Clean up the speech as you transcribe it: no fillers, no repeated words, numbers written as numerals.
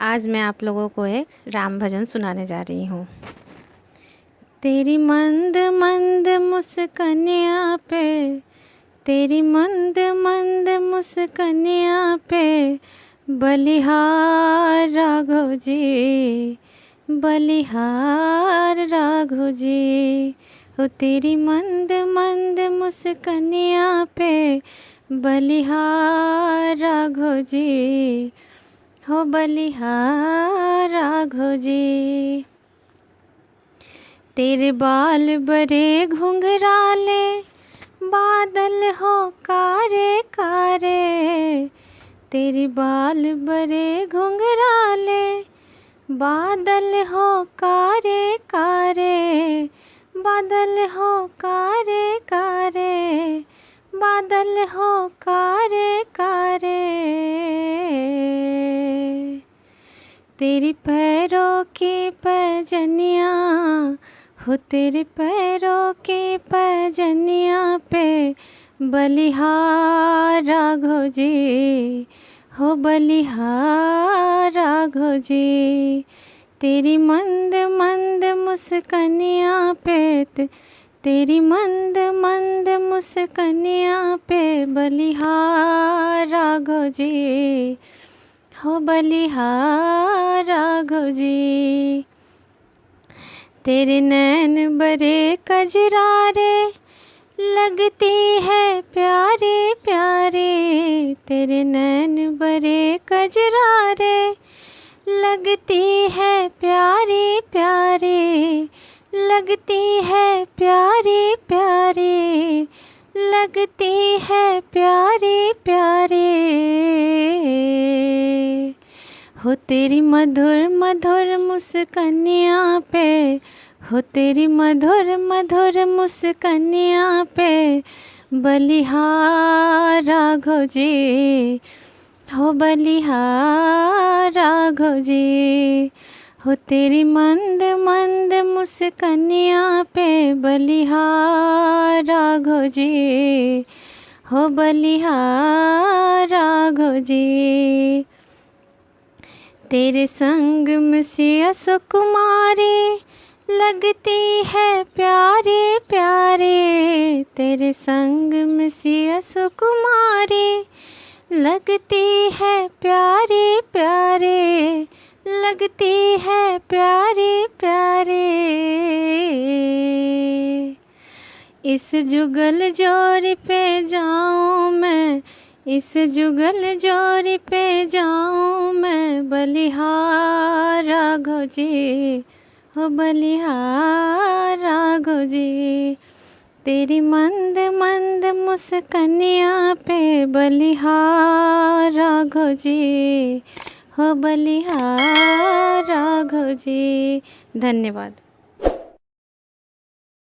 आज मैं आप लोगों को एक राम भजन सुनाने जा रही हूँ। तेरी मंद मंद मुस्कनिया पे, तेरी मंद मंद मुस्कनिया पे, बलिहार राघव जी, बलिहार राघव जी। हो तेरी मंद मंद मुस्कनिया पे, बलिहार राघव जी, हो बलिहार राघव जी। तेरे बाल बड़े घुंघराले, बादल हो कारे कारे। तेरे बाल बड़े घुंघराले, बादल हो कारे कारे, बादल हो कारे कारे, बादल हो कारे कारे। तेरी पैरों की पैजनिया, हो तेरे पैरों की पैजनिया पे, बलिहार राघव जी, हो बलिहार राघव जी। तेरी मंद मंद मुस्कनिया पे, तेरी मंद मंद मुस्कनिया पे, बलिहार राघव जी, हो बलिहार राघव जी। तेरे नैन बड़े कजरारे, लगती है प्यारे प्यारे। तेरे नैन बड़े कजरारे, लगती है प्यारे प्यारे, लगती है प्यारे प्यारे, लगती है प्यारे प्यारे। हो तेरी मधुर मधुर मुस्कनिया पे, हो तेरी मधुर मधुर मुस्कनिया पे, बलिहार राघव जी, हो बलिहार राघव जी। हो तेरी मंद मंद मुस्कनिया पे, बलिहार राघव जी, हो बलिहार राघव जी। तेरे संग में सिया सुकुमारी, लगती है प्यारे प्यारे। तेरे संग में सिया सुकुमारी, लगती है प्यारे प्यारे, लगती है प्यारे प्यारे। इस जुगल जोड़ी पे जाऊँ मैं, इस जुगल जोड़ी पे जाऊँ मैं, बलिहार राघव जी, हो बलिहार राघव जी। तेरी मंद मंद मुस्कनिया पे, बलिहार राघव जी, हो बलिहार राघव जी। धन्यवाद।